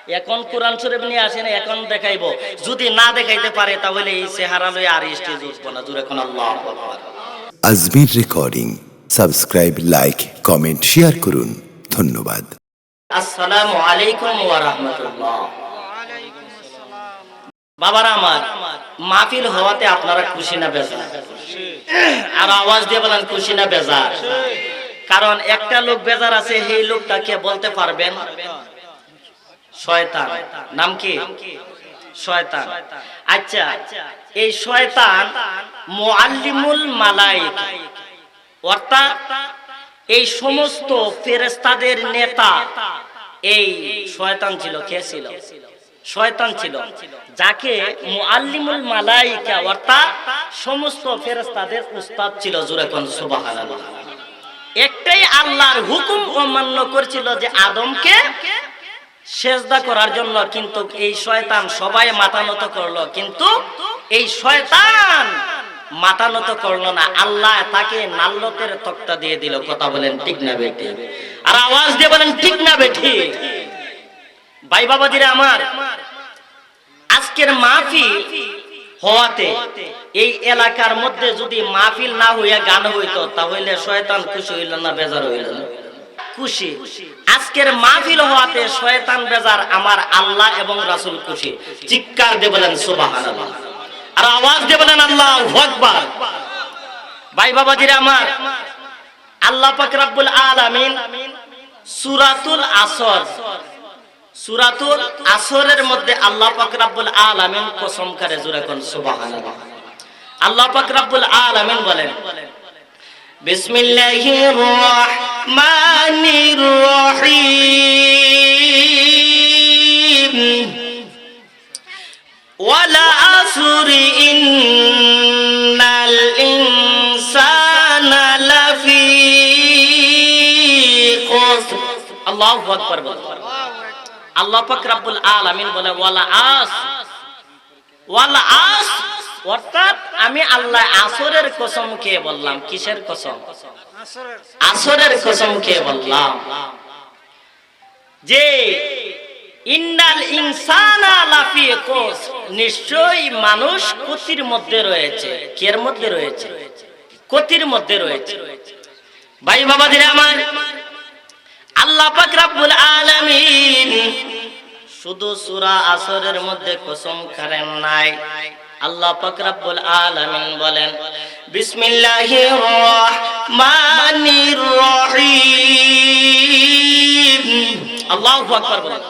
এখন কোরআন শরীফ নিয়ে আসেন, এখন দেখাইবো। যদি না দেখাইতে পারে তাহলে এই চেহারা লয়ে আর স্টেজ উঠবো না। জোরে কোন আল্লাহু আকবার। Ajmer recording. Subscribe, like, comment, share করুন। ধন্যবাদ। আসসালামু আলাইকুম ওয়া রাহমাতুল্লাহ। বাবারা আমার, মাহফিল হওয়াতে আপনারা খুশি না বেজার? আর আওয়াজ দিয়ে বলেন খুশি না বেজার? কারণ একটা লোক বেজার আছে, সেই লোকটাকে বলতে পারবেন শয়তান। নাম কি? শয়তান। আচ্ছা, এই শয়তান মুআল্লিমুল মালায়েকা, অর্থাৎ এই সমস্ত ফেরেশতাদের নেতা এই শয়তান ছিল। কে ছিল? শয়তান ছিল, যাকে মুআল্লিমুল মালায়েকা অর্থাৎ সমস্ত ফেরেশতাদের উস্তাদ ছিল। জোরে কোন সুবহানাল্লাহ। একটাই আল্লাহর হুকুম অমান্য করেছিল যে আদমকে সেজদা করার জন্য, কিন্তু এই শয়তান সবাই মাথা নত করলো, কিন্তু এই শয়তান মাথা নত করলো না। আল্লাহ তাকে নাল্লতের তক্তা দিয়ে দিল। কথা বলেন ঠিক না বেঠি? আর আওয়াজ দিয়ে বলেন ঠিক না বেঠি? ভাই বাবাজিরা আমার, আজকের মাহফিল হওয়াতে এই এলাকার মধ্যে যদি মাহফিল না হইয়া গান হইতো, তাহলে শয়তান খুশি হইল না বেজার হইল? খুশি। আজকের মাহফিল হওয়াতে শয়তান বেজার, আমার আল্লাহ এবং রাসূল খুশি। চিৎকার দিয়ে বলেন সুবহানাল্লাহ। আর আওয়াজ দিয়ে বলেন আল্লাহু আকবার। ভাই বাবাজিরা আমার, আল্লাহ পাক রব্বুল আলামিন সূরাতুল আসর, সূরাতুল আসরের মধ্যে আল্লাহ পাক রব্বুল আলামিন কসম করে। জোরে কোন সুবহানাল্লাহ। আল্লাহ পাক রব্বুল আলামিন বলেন, বিসমিল্লাহির রহমানির রহিম, ওয়ালা আসরি ইন্নাল ইনসানা লাফি খুসর। আল্লাহু আকবার। আল্লাহ পাক রব্বুল আলামিন বলে ওয়ালা আস, ওয়ালা আস, অর্থাৎ আমি আল্লাহ আসরের কসম খেয়ে বললাম। কিসের কসম? আসরের কসম খেয়ে বললাম যে ইন্নাল ইনসানা লাফি খুসর, নিশ্চয়ই মানুষ ক্ষতির মধ্যে রয়েছে। কের মধ্যে রয়েছে? ক্ষতির মধ্যে রয়েছে। ভাই বাবাজিরা আমার, আল্লাহ পাক রব্বুল আলামিন শুধু সূরা আসরের মধ্যে কসম করেন নাই, আল্লাহ পাক রব্বুল আলামিন বলেন বিসমিল্লাহির রহমানির রহিম। আল্লাহু আকবার বলেন।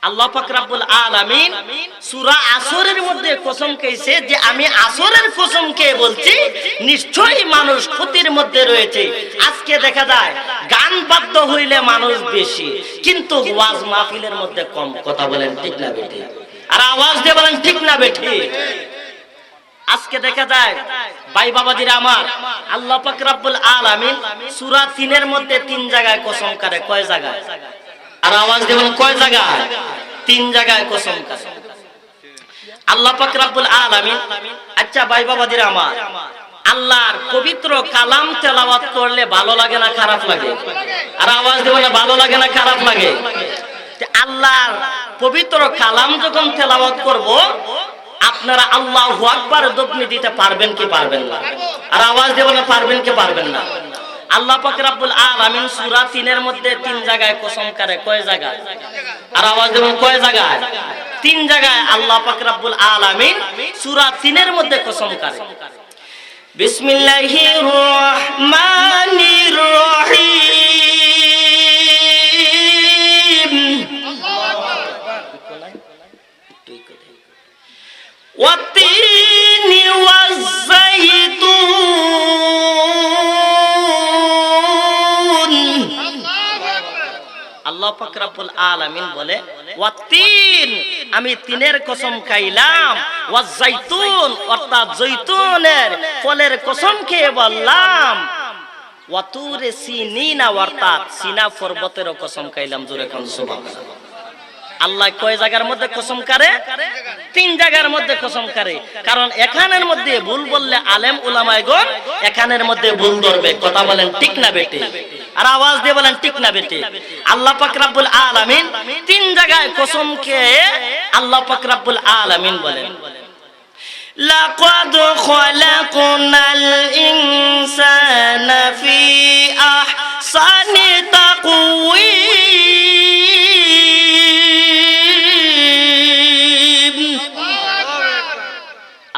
আল্লাহ পাক রব্বুল আলামিন সূরা আসরের মধ্যে কসম খেয়েছে যে আমি আসরের কসম খেয়ে বলছি নিশ্চয়ই মানুষ ক্ষতির মধ্যে রয়েছে। আজকে দেখা যায় গান বাদ্য হইলে মানুষ বেশি, কিন্তু ওয়াজ মাহফিলের মধ্যে কম। কথা বলেন ঠিক না বেঠি? আর আওয়াজ দিয়ে বলেন ঠিক না বেঠি? আজকে দেখা যায় ভাই বাবাজিরা আমার, আল্লাহ পাক রব্বুল আলামিন সূরা ৩ এর মধ্যে ৩ জায়গায় কসম করে। কয় জায়গায়? আর আওয়াজ দিয়ে বলেন কয় জায়গায়? ৩ জায়গায় কসম করে আল্লাহ পাক রব্বুল আলামিন। আচ্ছা ভাই বাবাজিরা আমার, আল্লাহর পবিত্র কালাম তেলাওয়াত করলে ভালো লাগে না খারাপ লাগে? আর আওয়াজ দিয়ে বলেন ভালো লাগে না খারাপ লাগে? আল্লাহর পবিত্র কালাম যখন তেলাওয়াত করব, আপনারা আল্লাহু আকবার দোপনি দিতে পারবেন কি পারবেন না? আর আওয়াজ দিয়ে বলেন পারবেন কি পারবেন না? আল্লাহ পাক রব্বুল আলামিন সূরা ৩ এর মধ্যে ৩ জায়গায় কসম করে। কয় জায়গায়? আর আওয়াজ দেবেন কয় জায়গায়? ৩ জায়গায় আল্লাহ পাক রব্বুল আলামিন সূরা ৩ এর মধ্যে কসম করে। বিসমিল্লাহির রহমানির রহিম, ওয়াত-তিনি ওয়াজ-যাইতুন। আল্লাহ পাক রব্বুল আলামিন বলে ওয়াত-তিন, আমি তিনের কসম খাইলাম, ওয়াজ-যাইতুন অর্থাৎ জৈতুনের ফলের কসম খেয়ে বললাম, ওয়াতুরে সিনিনা অর্থাৎ সিনা পর্বতেরও কসম খাইলাম। জোরে কোন সুবহানাল্লাহ। আল্লাহ কয় জায়গার মধ্যে কসম করে? ৩ জায়গার মধ্যে কসম করে। কারণ এখানের মধ্যে ভুল বললে আলেম উলামায়ে গণ এখানের মধ্যে ভুল ধরবে। কথা বলেন ঠিক না বেটে? আর আওয়াজ দিয়ে বলেন ঠিক না বেটি? আল্লাহ পাক রব্বুল আলামিন তিন জায়গায় কসম খেয়ে আল্লাহ পাক রব্বুল আলামিন বলেন, লাকাদ খালাকনাল ইনসানা ফি আহসানি তাকওয়িম।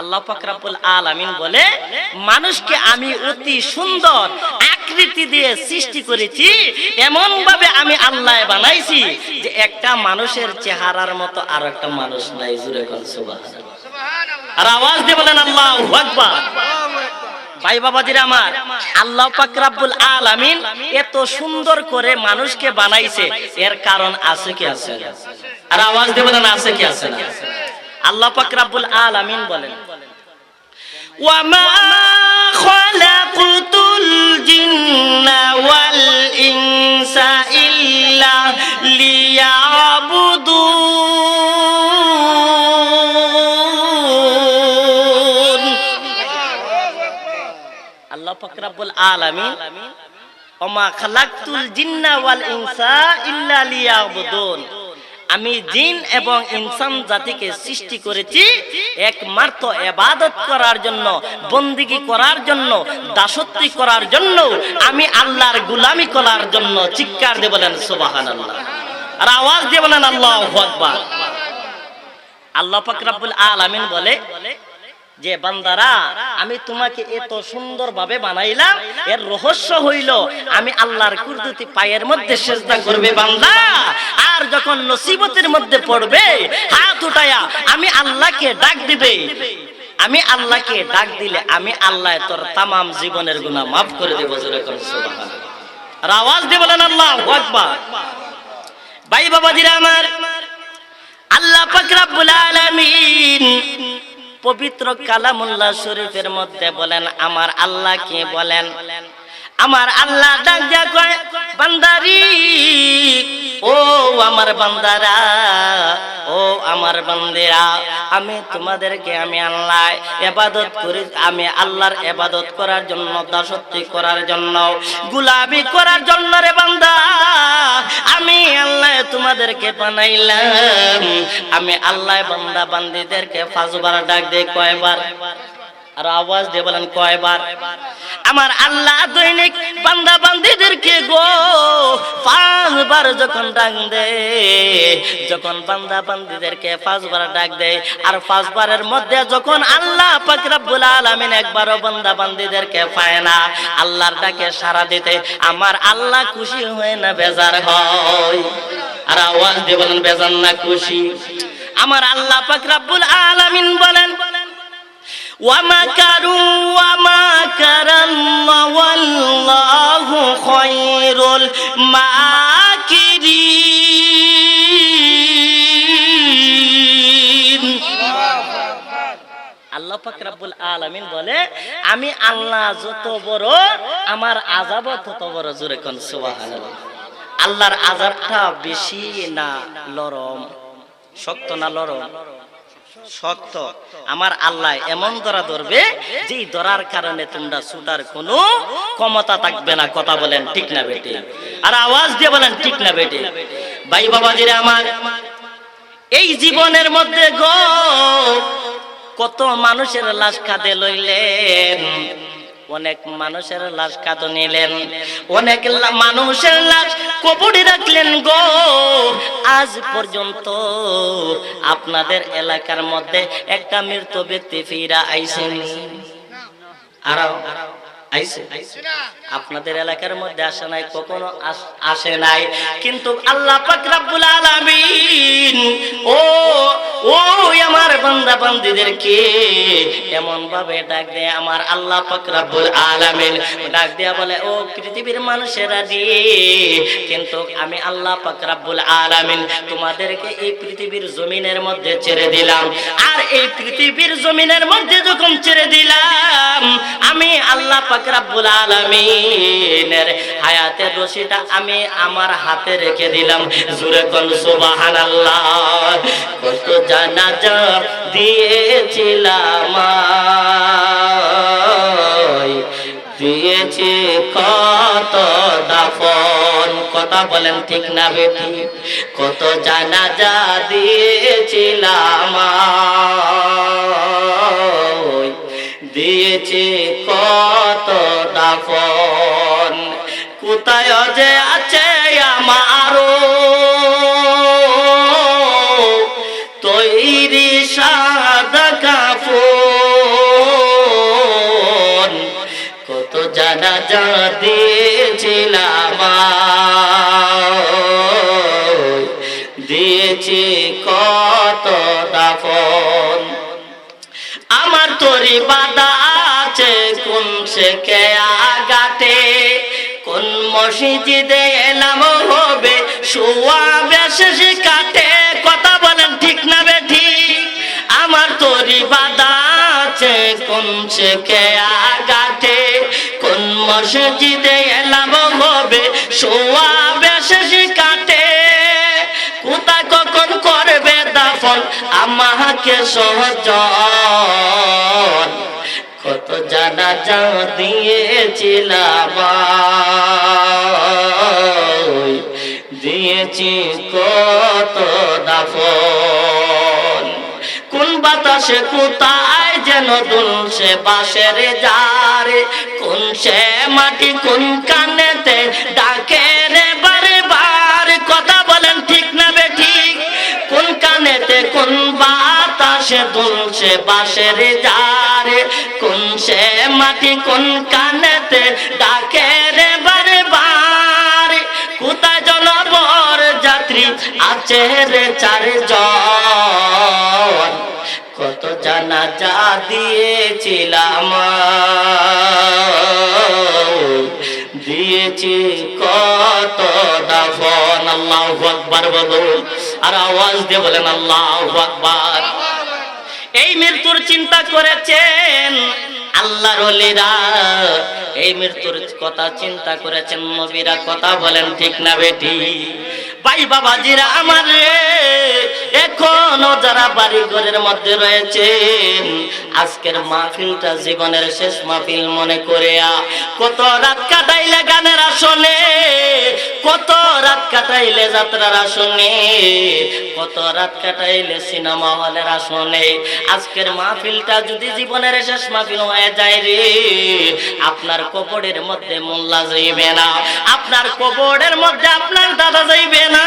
আল্লাহ পাক রব্বুল আলামিন বলে, মানুষকে আমি অতি সুন্দর আকৃতি দিয়ে সৃষ্টি করেছি, এমন ভাবে আমি আল্লাহ বানাইছি যে একটা মানুষের চেহারার মতো আর একটা মানুষ নাই। জোরে কোন সুবহানাল্লাহ। আর আওয়াজ দিয়ে বলেন আল্লাহু আকবার। ভাই বাবাজিরা আমার, আল্লাহ পাক রব্বুল আলামিন এত সুন্দর করে মানুষকে বানাইছে, এর কারণ আছে কি আছে? আর আওয়াজ দিয়ে বলেন আছে কি আছে না? আল্লাহ পাক রব্বুল আলামিন বলেন, ওয়া মা খালাকুতুল জিন্না ওয়াল ইনসা ইল্লা লিয়াবুদুন। আল্লাহ পাক রব্বুল আলামিন ওয়া মা খালাকতুল জিন্না ওয়াল ইনসা ইল্লা লিয়াবুদুন, আমি জিন এবং ইনসান জাতিকে সৃষ্টি করেছি একমাত্র ইবাদত করার জন্য, বন্দেগী করার জন্য, দাসত্ব করার জন্য, আমি আল্লাহর গোলামি করার জন্য। চিৎকার দিয়ে বলেন সুবহানাল্লাহ। আর আওয়াজ দিয়ে বলেন আল্লাহু আকবার। আল্লাহ পাক রব্বুল আলামিন বলে যে বান্দারা, আমি তোমাকে এত সুন্দর ভাবে বানাইলাম, এর রহস্য হইল আমি আল্লাহর কুদরতি পায়ের মধ্যে সিজদা করবে বান্দা, আর যখন মুসিবতের মধ্যে পড়বে হাত উঠায়া আমি আল্লাহকে ডাক দিবে, আমি আল্লাহকে ডাক দিলে আমি আল্লাহ তোর তামাম জীবনের গুনাহ মাফ করে দেব। জোরে করে সুবহানাল্লাহ। আর আওয়াজ দিয়ে বলেন আল্লাহু আকবার। ভাই বাবাজিরা আমার, আল্লাহ পাক রব্বুল আলামিন পবিত্র কালামুল্লাহ শরীফের মধ্যে বলেন, আমার আল্লাহ কে বলেন, আমার আল্লাহ ডাক দিয়া কয়, বান্দারি, ও আমার বান্দারা, ও আমার বান্দিরা, আমি তোমাদেরকে আমি আল্লাহ ইবাদত করি, আমি আল্লাহর ইবাদত করার জন্য, দাসত্ব করার জন্য, গোলামি করার জন্য রে বান্দা, আমি আল্লাহ তোমাদেরকে বানাইলাম। আমি আল্লাহ বান্দা বান্দীদেরকে 5 বার ডাক দেই। কয়বার? আর আওয়াজ দিয়ে বলেন কয়বার? আমার আল্লাহ দৈনিক বান্দা বান্দীদেরকে গো 5 বার যখন ডাক দেয়, যখন বান্দা বান্দীদেরকে 5 বার ডাক দেয়, আর 5 বারের মধ্যে যখন আল্লাহ পাক রব্বুল আলামিন একবারও বান্দা বান্দীদেরকে পায় না, আল্লাহর ডাকে সাড়া দিতে আমার আল্লাহ খুশি হয় না বেজার হয়? আর আওয়াজ দিয়ে বলেন বেজার না খুশি? আমার আল্লাহ পাক রব্বুল আলামিন বলেন, ওয়ামাকারু ওয়ামাকারাল্লাহু ওয়াল্লাহু খায়রুল মাকিরিন। আল্লাহ পাক রব্বুল আলামিন বলে, আমি আল্লাহ যত বড়, আমার আযাব তত বড়। জোরে কোন সুবহানাল্লাহ। আল্লাহর আযাবটা বেশি না নরম? শক্ত না নরম? শক্ত। আমার আল্লাহ এমন ধরা ধরবে যে ধরার কারণে তোমরা ছুটার কোনো ক্ষমতা থাকবে না। কথা বলেন ঠিক না বেটি? আর আওয়াজ দিয়ে বলেন ঠিক না বেটি? ভাই বাবাজিরা আমার, এই জীবনের মধ্যে গো কত মানুষের লাশ কাঁধে লইলেন, অনেক মানুষের লাশ কাঁধে নিলেন, অনেক মানুষের লাশ কবরে রাখলেন গো। আজ পর্যন্ত আপনাদের এলাকার মধ্যে একটা মৃত ব্যক্তি ফিরা আইছেন? আর আইছে? আপনাদের এলাকার মধ্যে আসে নাই? কখনো আসে নাই। কিন্তু আল্লাহ পাক রব্বুল আলামিন ও আমার বান্দা বান্দীদেরকে এমন ভাবে ডাক দেয়, আমার আল্লাহ পাক রব্বুল আলামিন ডাক দেয়া বলে, ও পৃথিবীর মানুষেরা রে, কিন্তু আমি আল্লাহ পাক রব্বুল আলামিন তোমাদেরকে এই পৃথিবীর জমিনের মধ্যে ছেড়ে দিলাম। আর এই পৃথিবীর জমিনের মধ্যে যখন ছেড়ে দিলাম, আমি আল্লাহ পাক রব্বুল আলামিনের হায়াতের রশিটা আমি আমার হাতে রেখে দিলাম। জোরে কোন সুবহানাল্লাহ। কত জানাজা দিয়েছিলাম, দিয়েছি কত দাফন, দাফন। কথা বলেন ঠিক না বেটি? কত জানাজা দিয়েছিলাম, দিয়েছে কত দাফন। কোথায় যে আছে আমারও তৈরি সাদা কাফন। কত জানাজা দিয়েছিলাম, দিয়েছি কত দাফন। আমার তরি বাদা আছে কোন সে কে আগাতে, কোন মসজিদে এলাম হবে শোয়া বেশি কাটে। কথা বলেন ঠিক না বেঠি? আমার তরি বাদা আছে কোন সে কে আগাতে, কোন মসজিদে এলাম হবে শোয়া বেশি কাটে। কোথায় কখন করবে দাফন আমাকে সহজন। কত জানাজা দিয়েছিলাম, দিয়েছি কত দাফন। কোন বাতাসে কোথায় যেন দুলছে বাঁশের জারে, কোন সে মাটি কোন কানেতে ডাকে রে বারে বার। কথা বলেন ঠিক না বেঠিক? কোন কানেতে কোন বাতাসে দুলছে বাঁশের জারে, কোন সে মাটি কোন কানেতে ডাকে রে বারে বার। কোথায় জনবর যাত্রী আছে রে চারজন। কত জানাজা দিয়েছিলাম, দিয়েছি কত দাফন। আল্লাহু আকবার বলুন, আর আওয়াজ দিয়ে বলেন আল্লাহু আকবার। এই মৃত্যুর চিন্তা করেছেন আল্লাহর ওলিরা, এই মৃত্যুর কথা চিন্তা করেছেন নবীরা। কথা বলেন ঠিক না বেটি? ভাই বাবাজিরা আমার রে, এখনো যারা বাড়ি ঘরের মধ্যে রয়েছেন, আজকের মাহফিলটা জীবনের শেষ মাহফিল মনে করে কত রাত কাটাইলে গানের আসনে, কত রাত কাটাইলে যাত্রার আসনে, কত রাত কাটাইলে সিনেমা হলের আসনে। আজকের মাহফিলটা যদি জীবনের শেষ মাহফিল হয়ে যায় রে, আপনার কবরের মধ্যে মোল্লা যাইবে না, আপনার কবরের মধ্যে আপনার দাদা যাইবে না,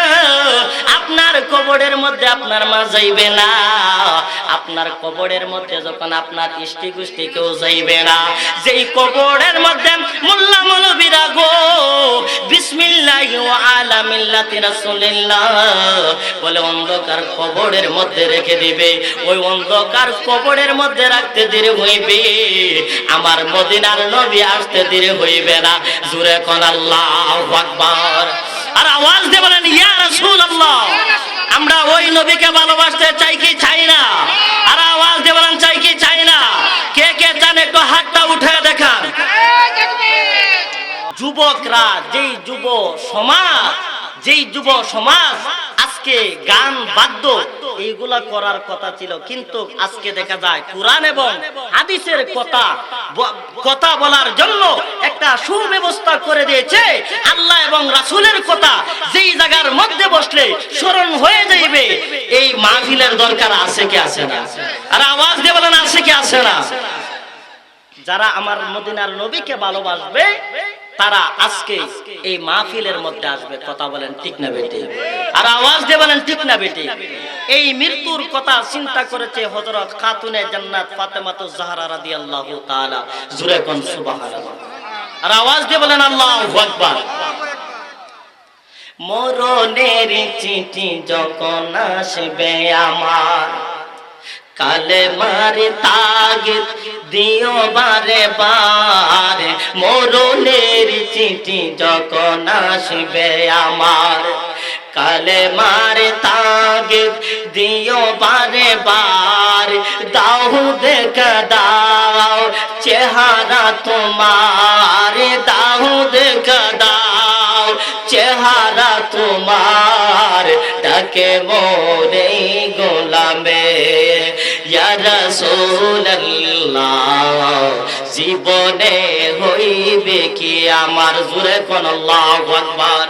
আপনার কবরের মধ্যে আপনার মা যাইবে না, আপনার কবরের মধ্যে যখন আপনার ইষ্টি গোষ্ঠী কেউ যাইবে না। যেই কবরের মধ্যে মোল্লা মৌলবীরা গো বিসমিল্লাহি ওয়া আলা মিল্লাতি রাসূলিল্লাহ বলে অন্ধকার কবরের মধ্যে রেখে দিবে, ওই অন্ধকার কবরের মধ্যে রাখতে দেরি হইবে, আমার মদিনার নবী আসতে দেরি হইবে না। জোরে কোন আল্লাহু আকবার। আর আওয়াজ দিয়ে বলেন ইয়া রাসূলুল্লাহ। আমরা ওই নবীকে ভালোবাসতে চাই কি চাই না? আর আওয়াজ দিয়ে বলেন চাই কি চাই না? কে কে চান একটু হাতটা উঠে দেখান। যুবকরা, যেই যুব সমাজ আজকে গান বাদ্য এইগুলা করার কথা ছিল, কিন্তু আজকে দেখা যায় কোরআন এবং হাদিসের কথা বলার জন্য একটা সুব্যবস্থা করে দিয়েছে। আল্লাহ এবং রাসূলের কথা যেই জায়গার মধ্যে বসলে স্মরণ হয়ে যাইবে, এই মাহফিলের দরকার আছে কি আছে না? আর আওয়াজ দিয়ে বলেন আছে কি আছে না? যারা আমার মদিনার নবীকে ভালোবাসবে তারা আজকে এই মাহফিলের মধ্যে আসবে। কথা বলেন ঠিক না বেটি? আর আওয়াজ দিয়ে বলেন ঠিক না বেটি? এই মৃত্যুর কথা চিন্তা করেছে হযরত খাতুনে জান্নাত ফাতেমাতুজ জাহরা রাদিয়াল্লাহু তাআলা। জোরে কোন সুবহানাল্লাহ। আর আওয়াজ দিয়ে বলেন আল্লাহু আকবার। মরণের চিঠি যখন আসবে আমার, কালেমার তাগিদ দিও বারে বারে। মরণের চিঠি যখন আসবে আমার, কালেমার তাগিদ দিও বারে বার। দাও দেখা দাও চেহারা তোমার, দাও দেখা দাও চেহারা তোমার। ডাকে মোরে গোলামে ইয়া রাসূলুল্লাহ জীবনে হইবে কি আমার, জোরে কোন আল্লাহু আকবার।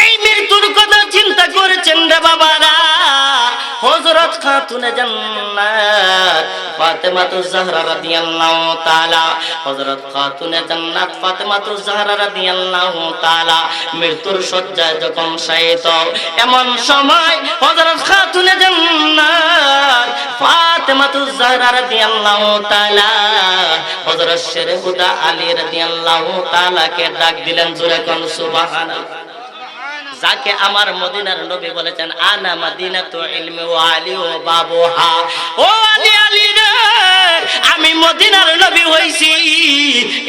এই মৃত্যুর কথা চিন্তা করেছেন রে বাবারা হযরত খাতুনে জান্নাত ফাতেমাতুজ জাহরা রাদিয়াল্লাহু তাআলা, হযরত খাতুনে জান্নাত ফাতেমাতুজ জাহরা রাদিয়াল্লাহু তাআলা মৃত্যুর শয্যায় যখন শায়িত, এমন সময় হযরত খাতুনে জান্নাত ফাতেমাতুজ জাহরা রাদিয়াল্লাহু তাআলা হযরত শেরে হুদা আলী রাদিয়াল্লাহু তাআলা কে ডাক দিলেন, জোরে কোন সুবহানাল্লাহ। যাকে আমার মদিনার নবী বলেছেন আনা মাদিনাতু ইলমি ওয়া আলী ওয়া বাবুহা, ও আলী আলী রে আমি মদিনার নবী হইছি,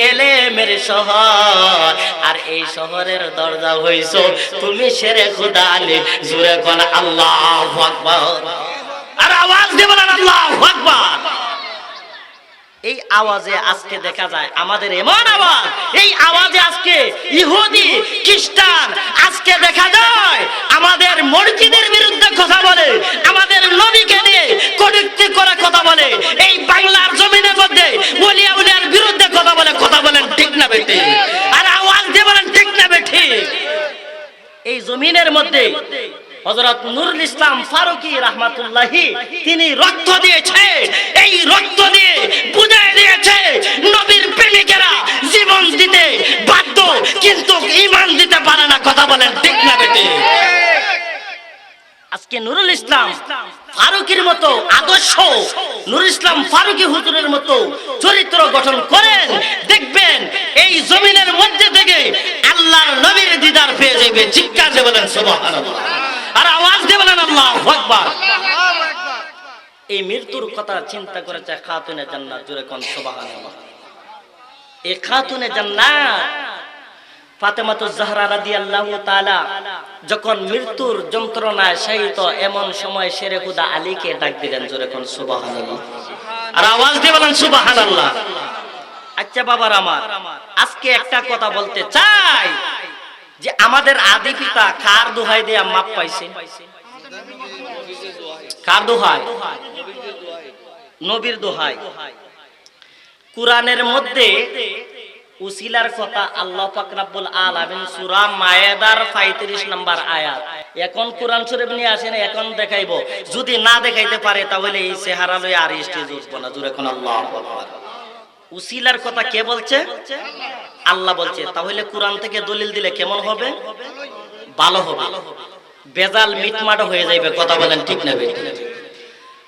ইলমের শহর, আর এই শহরের দরজা হইছো তুমি শেরে খুদা আলী, জোরে কোন আল্লাহু আকবার। আর আওয়াজ দিয়ে বলেন আল্লাহু আকবার। এই আওয়াজে আজকে দেখা যায় আমাদের এমন আওয়াজ, এই আওয়াজে আজকে ইহুদি খ্রিস্টান আজকে দেখা যায় আমাদের মসজিদের বিরুদ্ধে কথা বলে, আমাদের নবীকে নিয়ে কটূক্তি করা কথা বলে, এই বাংলার জমিনের মধ্যে ওলিয়া উলিয়ার বিরুদ্ধে কথা বলে, কথা বলেন ঠিক না বেঠিক? আর আওয়াজ দিয়ে বলেন ঠিক না বেঠিক? এই জমিনের মধ্যে হযরত নুরুল ইসলাম ফারুকী রাহমাতুল্লাহি তিনি রক্ত দিয়েছে, এই রক্ত দিয়ে বুঝাই দিয়েছে নবীর প্রেমিকেরা জীবন দিতে বাধ্য কিন্তু ঈমান দিতে পারে না, কথা বলেন ঠিক না বেঠিক? আজকে নুরুল ইসলাম ফারুকীর মতো আদর্শ, নুরুল ইসলাম ফারুকী হুজুরের মতো চরিত্র গঠন করেন, দেখবেন এই জমিনের মধ্যে থেকে আল্লাহর নবীর দিদার পেয়ে যাবে। চিৎকার দিয়ে বলেন সুবহানাল্লাহ, আর আওয়াজ দিয়ে বলেন আল্লাহু আকবার। এই মৃত্যুর কথা চিন্তা করেছে খাতুনে জান্নাত, জোরে কোন সুবহানাল্লাহ। এই খাতুনে জান্নাত ফাতেমাতুজ জাহরা রাদিয়াল্লাহু তাআলা যখন মৃত্যুর যন্ত্রণায় শায়িত, এমন সময় শেরে খুদা আলীকে ডাক দিলেন, জোরে কোন সুবহানাল্লাহ, আর আওয়াজ দিয়ে বলেন সুবহানাল্লাহ। আচ্ছা বাবার আমার, আজকে একটা কথা বলতে চাই যে আমাদের আদি পিতা কার দোহাই দিয়ে মাপ পাইছে? কার দোহাই? নবীর দোহাই। কুরআনের মধ্যে উসিলার কথা আল্লাহ পাক রব্বুল আলামিন সূরা মায়েদার 35 নম্বর আয়াত। এখন কোরআন শরীফ নিয়ে আসেন, এখন দেখাইবো, যদি না দেখাইতে পারে তাহলে এই চেহারা লয়ে আর স্টেজ উঠবো না, জোরে কোন আল্লাহু আকবার। উসিলার কথা কে বলছে? আল্লাহ বলছে। তাহলে কোরআন থেকে দলিল দিলে কেমন হবে? ভালো হবে, বেজাল মিটমাট হয়ে যাবে, কথা বলেন ঠিক না বেঠিক?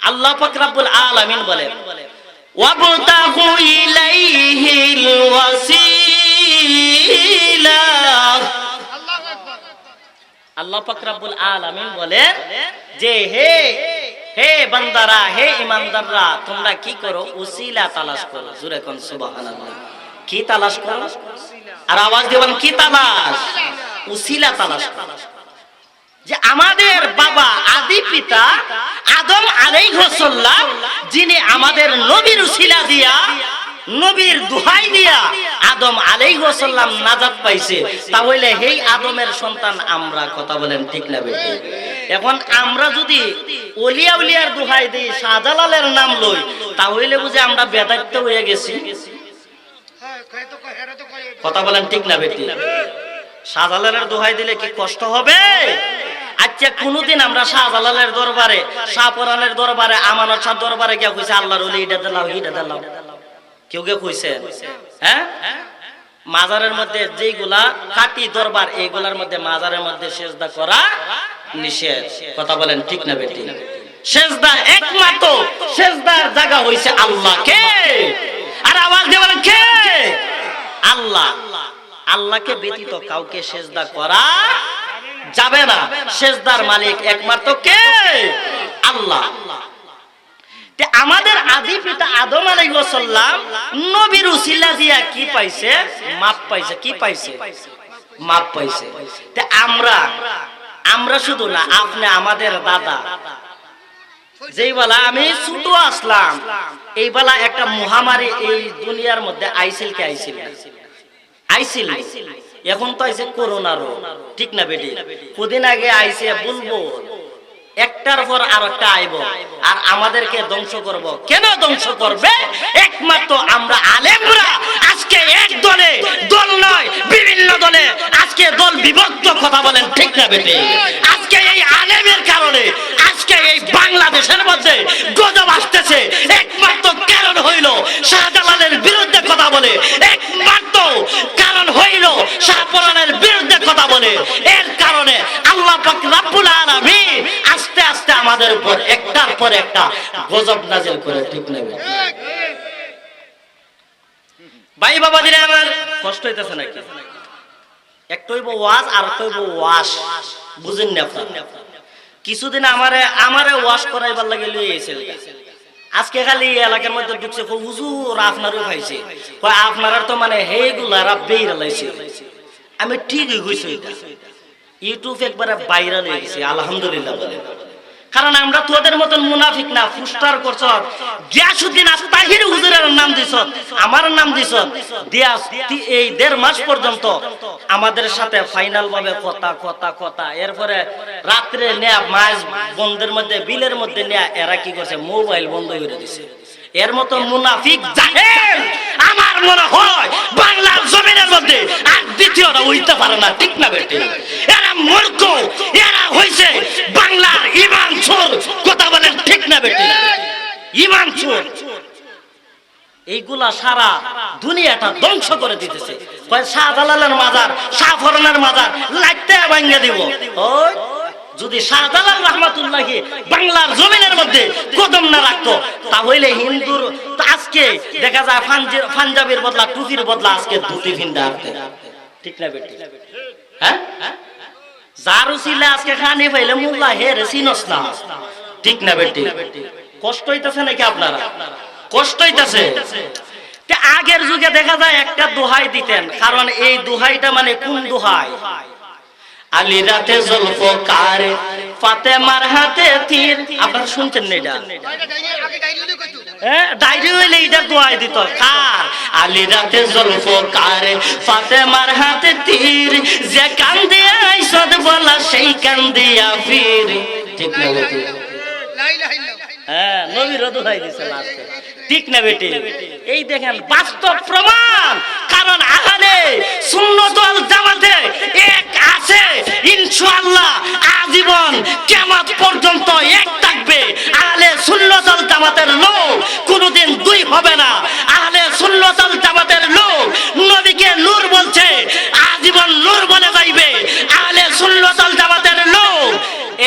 আল্লাহ পাক রব্বুল আলামিন বলেন ওয়াবতাগু ইলাইহিল ওয়াসিলা, আল্লাহ পাক রব্বুল আলামিন বলেন যে হে হে বান্দারা, হে ঈমানদাররা, তোমরা কি করো? উসিলা তালাশ করো, জোরে কোন সুবহানাল্লাহ। কি তালাশ করো? আর আওয়াজ দিবেন কি তালাশ? উসিলা তালাশ করো। যে আমাদের বাবা আদি পিতা আদম আলাইহিস সালাম, যিনি আমাদের নবীর উসিলা দিয়া, নবীর দোহাই দিয়া আদম আলাইহিস সালাম নাজাত পাইছে, তাহলে এই আদমের সন্তান আমরা, কথা বলেন ঠিক না বেঠিক? এখন আমরা যদি ওলিয়া উলিয়ার দোহাই দেই, শাহজালালের নাম লই, তাহলে বুঝে আমরা বেদাত্ত হয়ে গেছি, কথা বলেন ঠিক না বেঠিক? শাহজালালের দোহাই দিলে কি কষ্ট হবে? আচ্ছা কোনদিন আমরা শাহজালালের দরবারে, শাহপরানের দরবারে, আমানত শাহ দরবারে গিয়া কইছে আল্লাহর ওলি এটা দাও, এটা দাও? কেউ কেউ কইছে? হ্যাঁ, মাজারের মধ্যে যেগুলা কাটি দরবার, এইগুলার মধ্যে মাজারের মধ্যে সেজদা করা নিষেধ, কথা বলেন ঠিক না বেঠিক? সেজদা একমাত্র সেজদার জায়গা হইছে আল্লাহকে, আর আওয়াজ দিয়ে বলেন কে? আল্লাহ। আল্লাহকে ব্যতীত কাউকে সেজদা করা যাবে না, সেজদার মালিক একমাত্র কে? আল্লাহ। আমাদের আদি পিতা আদম আলাইহিস সালাম নবীর উসিলা দিয়া কি পাইছে? মাপ পাইছে। কি পাইছে? মাপ পাইছে। তে আমরা শুধু না, আপনি আমাদের দাদা, যেই বেলা আমি ছোট আসলাম, এই বেলা একটা মহামারী এই দুনিয়ার মধ্যে আইছিল কে? আইছিল। এখন তো আইছে করোনা রোগ, ঠিক না বেটি? কদিন আগে আইছে বুলবুল, একটার পর আর একটা আইব আর আমাদেরকে ধ্বংস করব। কেন ধ্বংস করবে? একমাত্র আমরা আলেমরা আজকে এক দলে, দল নয় বিভিন্ন দলে আজকে দল বিভক্ত, কথা বলেন ঠিক না বেটে? আজকে এই আলেমের কারণে আজকে এই বাংলাদেশের মধ্যে গজব আসতেছে। একমাত্র কারণ হইল শাহজালালের বিরুদ্ধে কথা বলে, একমাত্র কারণ হইল শাহপরানের বিরুদ্ধে কথা বলে। এর কারণে আল্লাহ পাক রব্বুল আলামিন আস্তে আস্তে আমাদের উপর একটার পর একটা গজব নাযিল করে, ঠিক না? ভাই বাবা দিলে আমার কষ্ট হইতেছে নাকি? একটা হইব ওয়াজ আর একটা হইব ওয়াশ, বুঝেন না আপনারা? কিছুদিন আমারে ওয়াশ করাইবার লাগে লই আইছিল। আজকে খালি এলাকার মধ্যে ঢুকছে, হুজুর আপনারও খাইছে, আপনারা তো মানে হেগুলা বেইরা লাইছে। আমি ঠিকই কইছি, এটা ইউটিউব একবারে ভাইরাল হয়ে গেছে, আলহামদুলিল্লাহ বলে। কারণ আমরা তোদের মতন মুনাফিক না, ফুস্টার করছ। গিয়াসউদ্দিন আস্তাহির হুজুরের নাম দিছ, আমার নাম দিছ, দিয়া এই 1.5 মাস পর্যন্ত আমাদের সাথে ফাইনাল ভাবে কথা। এরপরে রাত্রে নেয়া মাছ বন্ধের মধ্যে, বিলের মধ্যে নেয়া এরা কি করছে, মোবাইল বন্ধ করে দিছে। এর মতো মুনাফিক জাহেল আমার মনে হয় বাংলার জমিনের মধ্যে আর দ্বিতীয়টা হইতে পারে না, ঠিক না বেটি? এরা মূর্খ, এরা হইছে বাংলার ঈমান চোর, কথা বলেন ঠিক না বেটি? ঈমান চোর এইগুলা সারা দুনিয়াটা ধ্বংস করে দিতেছে। শাহজালালের মাজার, শাহপরানের মাজার লাগতে ভাঙিয়ে দিব। ওই যদি শাহজালাল রাহমাতুল্লাহি বাংলার জমিনের মধ্যে কদম না রাখতো, তাহলে হিন্দুর আজকে দেখা যায় পাঞ্জাবির বদলা টুপির বদলা আজকে ধুতি ভিন্দা আসতে, ঠিক না বেটি? হ্যাঁ, যারও ছিল আজকে খানি পাইলে মোল্লা হে রে চিনস না, ঠিক না বেটি? কষ্ট হইতেছে নাকি আপনারা? কষ্ট হইতেছে। আগের যুগে দেখা যায় একটা দোহাই দিতেন, কারণ এই দোহাইটা মানে কোন দোহাই? আলী রাতে জুলফকার, ফাতেমার হাতে তীর। আপনারা শুনছেন না এটা? ডাইরি হইলে এটা দোয়াই দিত। কার? আলী রাতে জুলফকার, ফাতেমার হাতে তীর, যে কান দিয়া আইসদ বলা সেই কান দিয়া ফির, ঠিক না বেটি? হ্যাঁ, নবীর দোহাই দিছে লাস্টে, ঠিক না বেটি? এই দেখেন বাস্তব প্রমাণ। কারণ আহলে সুন্নাত ওয়াল জামাতে এক আছে, ইনশাআল্লাহ আজীবন কিয়ামত পর্যন্ত এক থাকবে। আহলে সুন্নাত ওয়াল জামাতের লোক কোনোদিন দুই হবে না। আহলে সুন্নাত ওয়াল জামাতের লোক নবীকে নূর বলছে, আজীবন নূর বলে যাইবে। আহলে সুন্নাত ওয়াল জামাতের লোক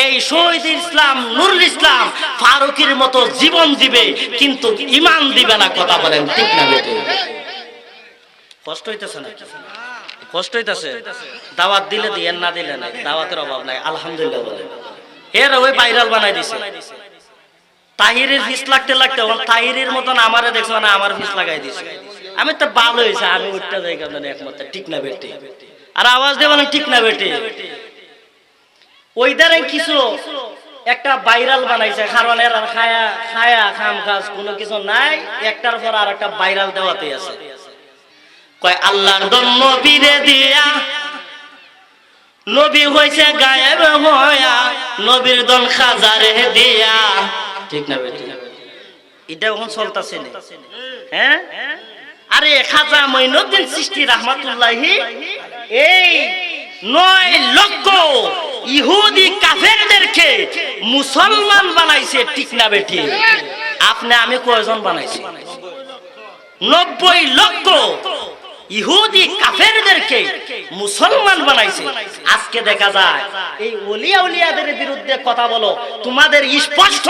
এই শহীদ ইসলাম, নুরুল ইসলাম ফারুকের মতো জীবন দিবে, কিন্তু ঈমান দিবে না, কথা বলেন ঠিক না বেটি? কষ্ট হইতেছে না? কষ্ট হইতেছে। দাওয়াত দিলে দিয়েন, না দিলে নাই, দাওয়াতের অভাব নাই, আলহামদুলিল্লাহ বলে। এর ওই ভাইরাল বানাই দিছে। তাহিরের ফিস লাগতে লাগতে তাহিরের মতন আমারে দেখছো না, আমার ফিস লাগাই দিছে। আমি তো ভালো হয়েছে, আমি উঠতে যাই কেন একমত, ঠিক না বেটি? আর আওয়াজ দিয়ে বলেন ঠিক না বেটি? ওই দ্বারা কিছু একটা ভাইরাল বানাইছে, কারণ এর খায়া খাম কাজ কোনো কিছু নাই, একটার পর আর একটা ভাইরাল দেওয়াতে আছে। কয় আল্লাহর দন নবীরে দিয়া, নবী হইছে গায়েব হইয়া, নবীর দন খাজারে দিয়া, ঠিক না বেটি? এটা এখন চলতেছে না। হ্যাঁ, আরে খাজা মঈনুদ্দিন চিশতি রাহমাতুল্লাহি এই 9 লক্ষ ইহুদি কাফেরদেরকে মুসলমান বানাইছে, ঠিক না বেটি? আপনি আমি কয়জন বানাইছি? 90 লক্ষ ইহুদি কাফেরদেরকে মুসলমান বানাইছে। আজকে দেখা যায় এই ওলিয়া উলিয়াদের বিরুদ্ধে কথা বলো, তোমাদের স্পষ্ট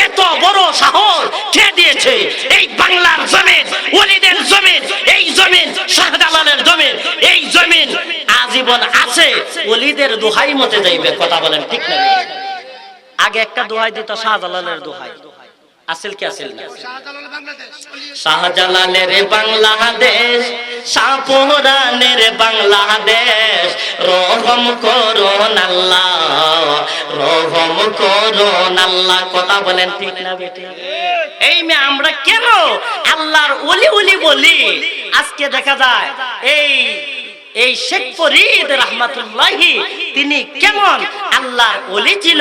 এত বড় সাহস কে দিয়েছে? এই বাংলার জমিন, ওলিদের জমিন, এই জমিন শাহজালালের জমিন, এই জমিন আজীবন আছে, ওলিদের দোহাই মতে যাইবে, কথা বলেন ঠিক না? আগে একটা দোহাই দিত শাহজালালের দোহাই, আসল কি আসল না? শাহজালালের বাংলাদেশ, শাহপরানের বাংলাদেশ, রহম করুন আল্লাহ, রহম করুন আল্লাহ, কথা বলেন ঠিক না বেটি? এই মেয়ে আমরা কেন আল্লাহর ওলি ওলি বলি? আজকে দেখা যায় এই শেখ ফরিদ রাহমাতুল্লাহি তিনি কেমন আল্লাহর ওলি ছিল,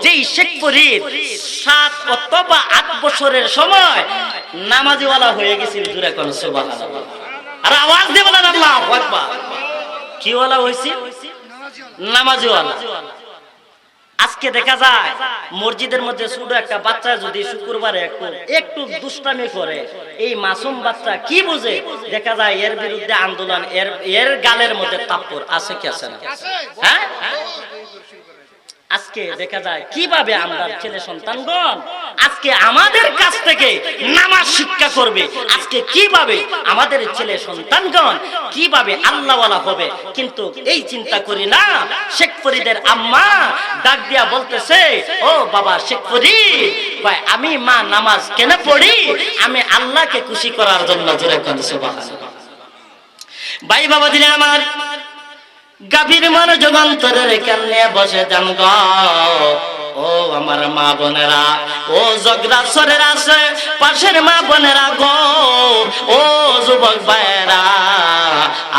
যেই শেখ ফরিদ 7 অথবা 8 বছরের সময় নামাজিওয়ালা হয়ে গেছিল। জোরে কোন সুবহানাল্লাহ, আর আওয়াজ দিয়ে বলেন আল্লাহু আকবার। কি ওয়ালা হইছে? নামাজিওয়ালা। আজকে দেখা যায় মসজিদের মধ্যে ছোট একটা বাচ্চা যদি শুক্রবারে একটু দুষ্টামি করে, এই মাসুম বাচ্চা কি বুঝে, দেখা যায় এর বিরুদ্ধে আন্দোলন, এর গালের মধ্যে তাপ্পর আছে কি আছে না? হ্যাঁ, আজকে দেখা যায় কিভাবে আমরা ছেলে সন্তানগণ আজকে আমাদের কাছ থেকে নামাজ শিক্ষা করবে, আজকে কিভাবে আমাদের ছেলে সন্তানগণ কিভাবে আল্লাহওয়ালা হবে, কিন্তু এই চিন্তা করি না। শেখ ফরিদের আম্মা ডাক দিয়া বলতেছে, ও বাবা শেখ ফরিদ, ভাই আমি মা নামাজ কেন পড়ি? আমি আল্লাহকে খুশি করার জন্য। জোরে কোন সুবহানাল্লাহ। ভাই বাবা দিলে আমার গাভীর মনোযোগ অন্তরের কেমনে বসে যান গো, ও আমার মা বোনেরা, ও জগরাসরের আছে পাশের মা বোনেরা গো, ও যুবক ভাইরা,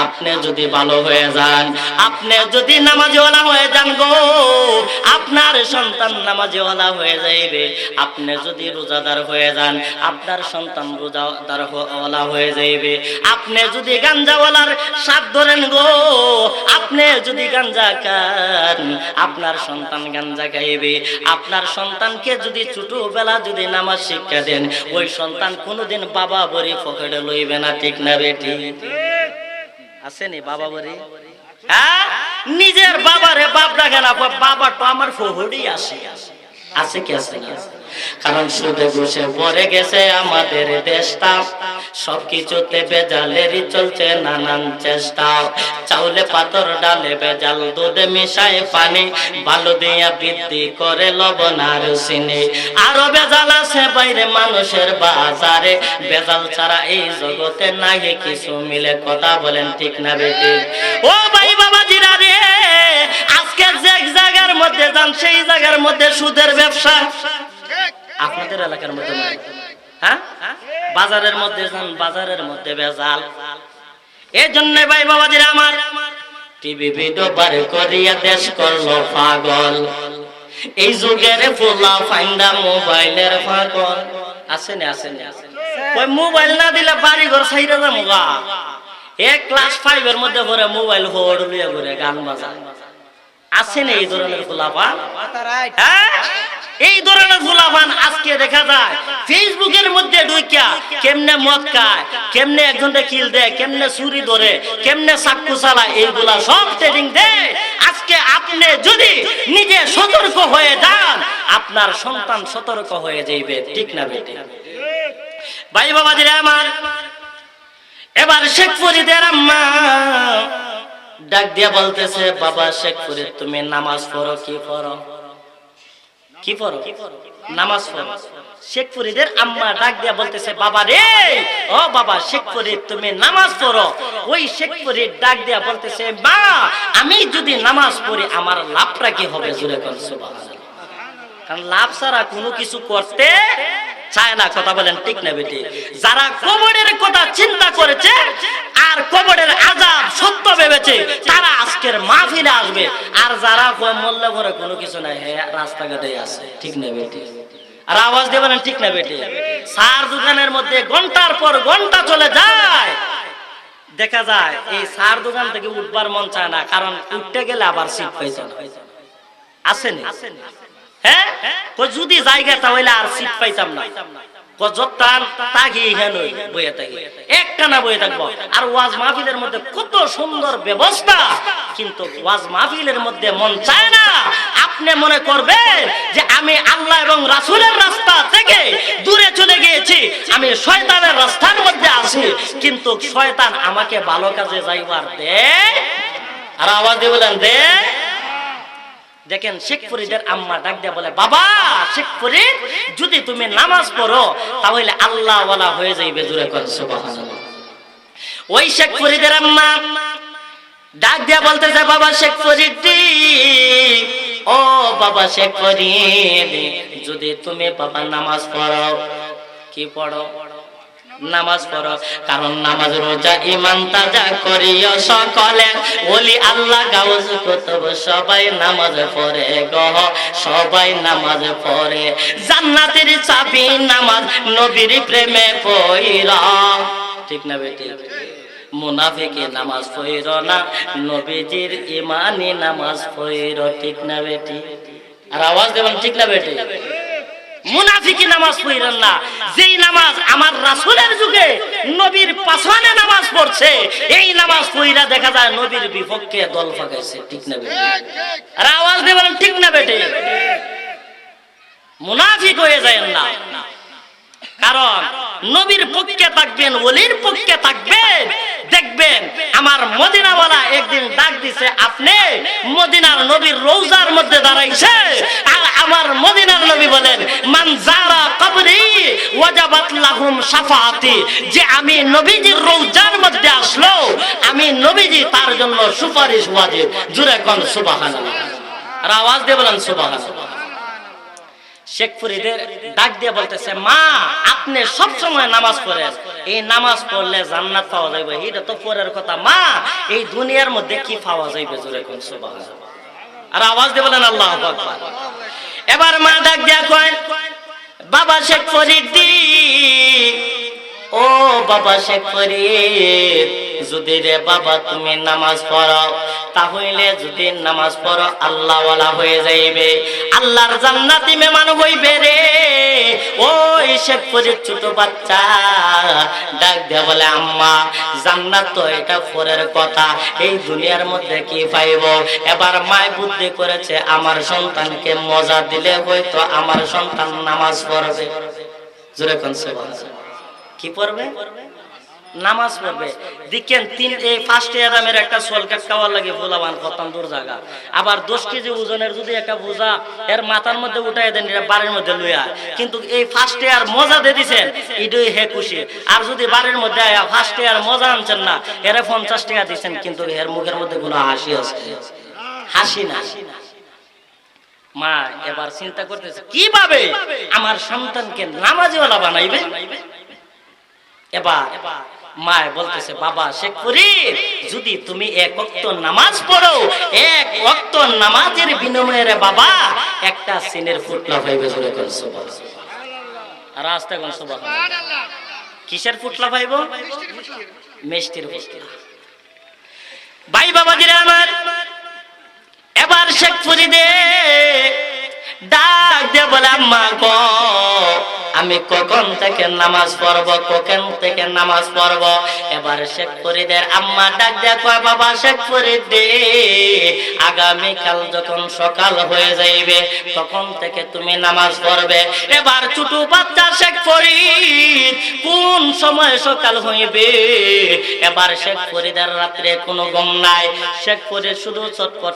আপনি যদি ভালো হয়ে যান, আপনি যদি নামাজিওয়ালা হয়ে যান গো, আপনার সন্তান নামাজিওয়ালা হয়ে যাইবে। আপনি যদি রোজাদার হয়ে যান, আপনার সন্তান রোজাদার ওয়ালা হয়ে যাইবে। আপনি যদি গাঞ্জাওয়ালার সাথ ধরেন গো, আপনি যদি গাঞ্জা খান, আপনার সন্তান গাঞ্জা খাইবে। আপনার সন্তানকে যদি ছোটবেলা যদি নামাজ শিক্ষা দেন, ওই সন্তান কোনোদিন বাবা বড়ি পকেটে লইবে না। ঠিক না বেটি? আসেনি বাবা বড়ি? হ্যাঁ, নিজের বাবারে বাপ ডাকে না, বাবা তো আমার ফহড়ি আসে। আছে কি আছে না? কারণ সুদে বসে পড়ে গেছে আমাদের দেশটা, সবকিছুতে বেজালেরই চলছে নানান চেষ্টা। চাউলে পাথর ডালে বেজাল, দুধে মিশায় পানি, বালু দিয়া বৃদ্ধি করে লবণ আর চিনি। আরো বেজাল আছে বাইরে মানুষের বাজারে, বেজাল ছাড়া এই জগতে নাই কিছু মিলে। কথা বলেন ঠিক না বেটি? ও ভাই বাবা জিরা রে, আজকে যে জায়গার মধ্যে যান সেই জায়গার মধ্যে সুদের ব্যবসা। আপনাদের এলাকার মধ্যে নাই? হ্যাঁ, বাজারের মধ্যে যান, বাজারের মধ্যে বেজাল। এই জন্য ভাই বাবাজিরা আমার, টিভি ভিডিও বার করিয়া দেশ করলো পাগল। এই যুগের পোলা ফাইন্দা মোবাইলের পাগল। আসেনি আসেনি? ওই মোবাইল না দিলে বাড়ি ঘর ছাইরা যাবো গা। এক ক্লাস 5 এর মধ্যে পরে মোবাইল হোড় লিয়ে ঘুরে গান বাজা। আসেনি এই ধরনের পোলাপান? হ্যাঁ, এই ধরনের পোলাপান আজকে দেখা যায় ফেসবুকের মধ্যে ঢুকিয়া কেমনে মদ খায়, কেমনে একজনকে কিল দেয়, কেমনে চুরি ধরে, কেমনে চাকু চালায়, এইগুলা সব ট্রেডিং দেয়। আজকে আপনি যদি নিজে সতর্ক হয়ে যান, আপনার সন্তান সতর্ক হয়ে যাইবে। ঠিক না বেটি? ভাই বাবাজিরা আমার, এবার শেখ ফরিদের আম্মা ডাক দিয়া বলতেছে, বাবা শেখ ফরিদ তুমি নামাজ পড়ো। কি পড়ো? কি পড়ো? নামাজ পড়ো। শেখ ফরিদের আম্মা ডাক দিয়া বলতেছে, বাবা রে, ও বাবা শেখ ফরিদ তুমি নামাজ পড়ো। ওই শেখ ফরিদ ডাক দিয়া বলতেছে, মা আমি যদি নামাজ পড়ি আমার লাভটা কি হবে? জোরে কোন সুবহানাল্লাহ। কারণ লাভ ছাড়া কোনো কিছু করতে চায় না। কথা বলেন ঠিক না বেটি? যারা কবরের কথা চিন্তা করেছে আর কবরের আযাব সত্য ভেবেছে, তারা আজকের মাহফিলে আসবে। আর যারা মল্লে করে কোনো কিছু নাই, হ্যাঁ রাস্তাঘাটে আছে। ঠিক না বেটি? আর আওয়াজ দিয়ে বলেন ঠিক না বেটি? সার দোকানের মধ্যে ঘন্টার পর ঘন্টা চলে যায়, দেখা যায় এই সার দোকান থেকে উঠবার মন চায় না, কারণ উঠতে গেলে আবার সিট পাইছে না। আসেনি? হ্যাঁ, যদি জায়গা তাহলে আর সিট পাইতাম না। আর ওয়াজ মাহফিলের মধ্যে কত সুন্দর ব্যবস্থা, কিন্তু ওয়াজ মাহফিলের মধ্যে মন চায় না। আপনি মনে করবেন যে আমি আল্লাহ এবং রাসূলের রাস্তা থেকে দূরে চলে গিয়েছি, আমি শয়তানের রাস্তার মধ্যে আছি, কিন্তু শয়তান আমাকে ভালো কাজে যাইবার দেয়। আর আওয়াজ দিয়ে বলেন দে। দেখেন শেখ ফরিদের আম্মা ডাক দিয়া বলে, বাবা শেখ ফরিদ যদি তুমি নামাজ পড়ো তাহলে আল্লাহ ওয়ালা হয়ে যাইবে। জোরে কোন সুবহানাল্লাহ। ওই শেখ ফরিদের আম্মা ডাক দিয়া বলতেছে, বাবা শেখ ফরিদ, ও বাবা শেখ ফরিদ যদি তুমি বাবা নামাজ পড়ো। কি পড়ো? নামাজ পড়ো, কারণ নামাজ রোজা ইমান তাজা করিও সকলে। ওলি আল্লাহ গাউজ কুতুব সবাই নামাজ পড়ে গো, সবাই নামাজ পড়ে। জান্নাতের চাবি নামাজ, নবীর প্রেমে পড়া। ঠিক না বেটি? মুনাফিকে নামাজ পড়ো না, নবীজির ইমানি নামাজ পড়ো। ঠিক না বেটি? আর আওয়াজ দেবেন ঠিক না বেটি? মুনাফিকি নামাজ পড়েন না। যেই নামাজ আমার রাসূলের যুগে নবীর পাছনে নামাজ পড়ছে, এই নামাজ পড়া দেখা যায় নবীর বিপক্ষে দল ফাঁকাইছে। ঠিক না বেটি? আর আওয়াজ দেবেন ঠিক না বেটি? মুনাফিক হয়ে যায় না, কারণ নবীর পক্ষে থাকবেন, ওলির পক্ষে থাকবেন। দেখবেন আমার মদিনাওয়ালা একদিন ডাক দিছে, আপনি মদিনার নবীর রওজার মধ্যে দাঁড়াইছে, আর আমার মদিনার নবী বলেন, মান যারা কবরি ওয়াজাবাত লাহুম শাফাআতি, যে আমি নবীজির রওজার মধ্যে আসলো, আমি নবীজি তার জন্য সুপারিশ ওয়াজিব। জোরে কোন সুবহানাল্লাহ। আর আওয়াজ দিয়ে বলেন সুবহানাল্লাহ। শেখ ফরিদের ডাক দিয়ে বলতেছে, মা আপনি সব সময় নামাজ পড়েন, এই নামাজ পড়লে জান্নাত পাওয়া যাবে, এটা তো পরের কথা। মা এই দুনিয়ার মধ্যে কি পাওয়া যাবে? জোরে কোন সুবহানাল্লাহ। আর আওয়াজ দিয়ে বলেন আল্লাহু আকবার। এবার মা ডাক দিয়া কয়, বাবা শেখ ফরিদ, ও বাবা শেখ ফরিদ, যদি রে বাবা তুমি নামাজ পড়ো, তাহলে যদি নামাজ পড়ো আল্লাহ ওয়ালা হয়ে যাইবে, আল্লাহর জান্নাতি মেহমান হইবে রে। ওই শেখ ফরিদ ছোট বাচ্চা ডাক দিয়ে বলে, আম্মা জান্নাত তো এটা পরের কথা, এই দুনিয়ার মধ্যে কি পাইব? এবার মায় বুদ্ধি করেছে, আমার সন্তানকে মজা দিলে হয়তো আমার সন্তান নামাজ পড়বে। জোরে কোন সুবহানাল্লাহ। কি পড়বে? নামাজ পড়বে। দেখেন এই ফার্স্ট ইয়ারামের একটা সলকাট খাওয়ার লাগে ভোলাবান কত দূর জায়গা, আবার 10 কেজি ওজনের যদি একটা বোঝা এর মাথার মধ্যে উঠাই দেন, এটা বাড়ির মধ্যে লইয়া, কিন্তু এই ফার্স্ট ইয়ার মজা দিয়ে দিচ্ছেন, এটাই হে খুশি। আর যদি বাড়ির মধ্যে ফার্স্ট ইয়ার মজা আনছেন না, এরা 50 টাকা দিচ্ছেন, কিন্তু এর মুখের মধ্যে কোনো হাসি আছে? হাসি না। মা এবার চিন্তা করতেছে, কিভাবে আমার সন্তানকে নামাজিওয়ালা বানাইবে। এবার মা বলতেছে, বাবা শেখ ফরিদ, যদি তুমি এক ওয়াক্ত নামাজ পড়ো, এক ওয়াক্ত নামাজের বিনিময়ে রে বাবা একটা সিনের ফুটলা পাইবে। জোরে কোন সুবহানাল্লাহ। আর আস্তে কোন সুবহানাল্লাহ। কিসের ফুটলা পাইব? মিষ্টির ফুটলা। ভাই বাবাজিরা আমার, এবার শেখ ফরিদে ডাক দিয়ে বলে, আম্মা গো আমি কখন থেকে নামাজ পড়বো, কখন থেকে নামাজ পড়বো? এবার শেখ ফরিদের আম্মা ডাক দিয়ে কয়, বাবা শেখ ফরিদ দে, আগামীকাল যখন সকাল হয়ে যাইবে তখন থেকে তুমি নামাজ পড়বে। এবার ছোট বাচ্চা শেখ ফরিদ কোন সময় সকাল হইবে? এবার শেখ ফরিদের রাত্রে কোনো ঘুম নাই, শেখ ফরিদ শুধু ছটফট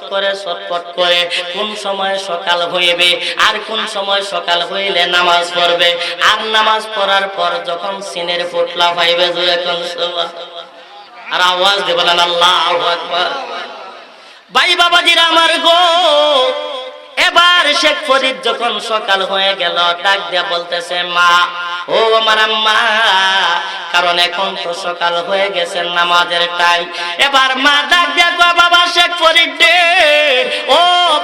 করে কোন সময় সকাল হইবে আর কোন সময় সকাল হইলে নামাজ পড়বে। আর নামাজ পড়ার পর যখন সিনের ফুটলা পাইবে, যখন আর আওয়াজ দিয়ে বলেন আল্লাহু আকবার। ভাই বাবাজিরা আমার গো, এবার শেখ ফরিদ যখন সকাল হয়ে গেল, ডাক দিয়া বলতেছে, মা ও আমার আম্মা, কারণ এখন তো সকাল হয়ে গেছে, নামাজের টাইম। এবার মা ডাক দিয়া কয়, বাবা শেখ ফরিদ দে, ও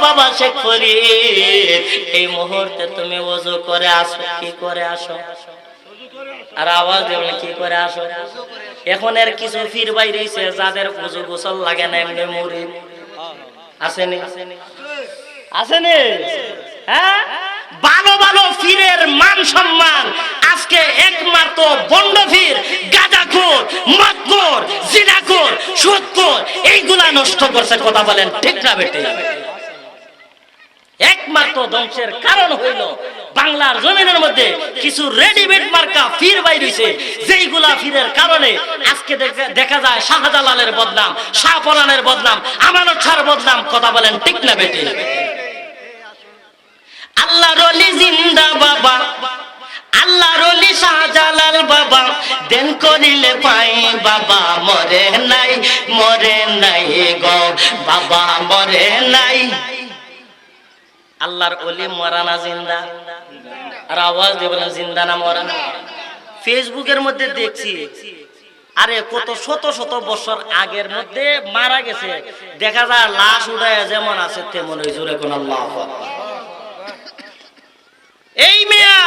বাবা শেখ ফরিদ, এই মুহূর্তে তুমি ওযু করে আসো। কি করে আসো? আর আওয়াজ দেবেন কি করে আসো? এখন এর কিছু ফির বাইরে যাদের ওযু গোসল লাগে না, এমনি মুরিদ আসেনি? আসেনি? হ্যাঁ, ভালো ভালো ফিরের মান সম্মান আজকে একমাত্র বন্ড ফির, গাঁজাখোর, মদখোর, জিনাখোর, সুদখোর এইগুলা নষ্ট করছে। কথা বলেন ঠিক না বেটে? একমাত্র ধ্বংসের কারণ হইল বাংলার জমিনের মধ্যে কিছু রেডিমেড মার্কা ফির বাইরেছে, যেইগুলা ফিরের কারণে আজকে দেখা যায় শাহজালালের বদনাম, শাহপরানের বদনাম, আমানত শাহর বদনাম। কথা বলেন ঠিক না বেটে? আল্লাহর ওলি জিন্দা বাবা, আল্লাহর ওলি শাহজালাল বাবা, দেন করিলে পাই বাবা, মরে নাই গো বাবা, মরে নাই। আল্লাহর ওলি মরা না জিন্দা? আর আওয়াজ দিয়ে বলেন জিন্দা না মরা? ফেসবুকের মধ্যে দেখছি, আরে কত শত শত বছর আগের মধ্যে মারা গেছে, দেখা যায় লাশ উড়ায় যেমন আছে তেমন ওই জোরে কোন আল্লাহু আকবার। এই মেয়া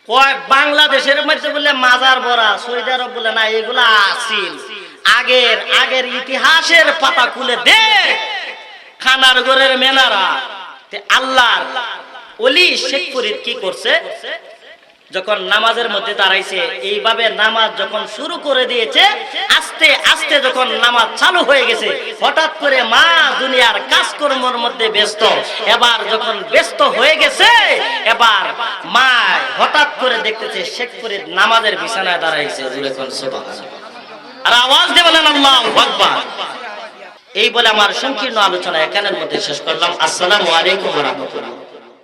কয় বাংলাদেশের মধ্যে বলে মাজার ভরা, সৌদি আরব বলে না, এগুলা আসিল আগের ইতিহাসের পাতা খুলে দে, খানার ঘরের মেনারা। আল্লাহর ওলি শেখ ফরিদ কি করছে, যখন নামাজের মধ্যে দাঁড়াইছে, এইভাবে নামাজ যখন শুরু করে দিয়েছে, আস্তে আস্তে যখন নামাজ চালু হয়ে গেছে, হঠাৎ করে মা দুনিয়ার কাজকর্মের মধ্যে ব্যস্ত। এবার যখন ব্যস্ত হয়ে গেছে, এবার মা হঠাৎ করে দেখতেছে শেখ ফরিদ নামাজের বিছানায় দাঁড়াইছে। আর আওয়াজ দিয়ে বলেন আল্লাহু আকবার। এই বলে আমার সংকীর্ণ আলোচনা এখানের মধ্যে শেষ করলাম। আসসালামু আলাইকুম ওয়া রাহমাতুল্লাহ।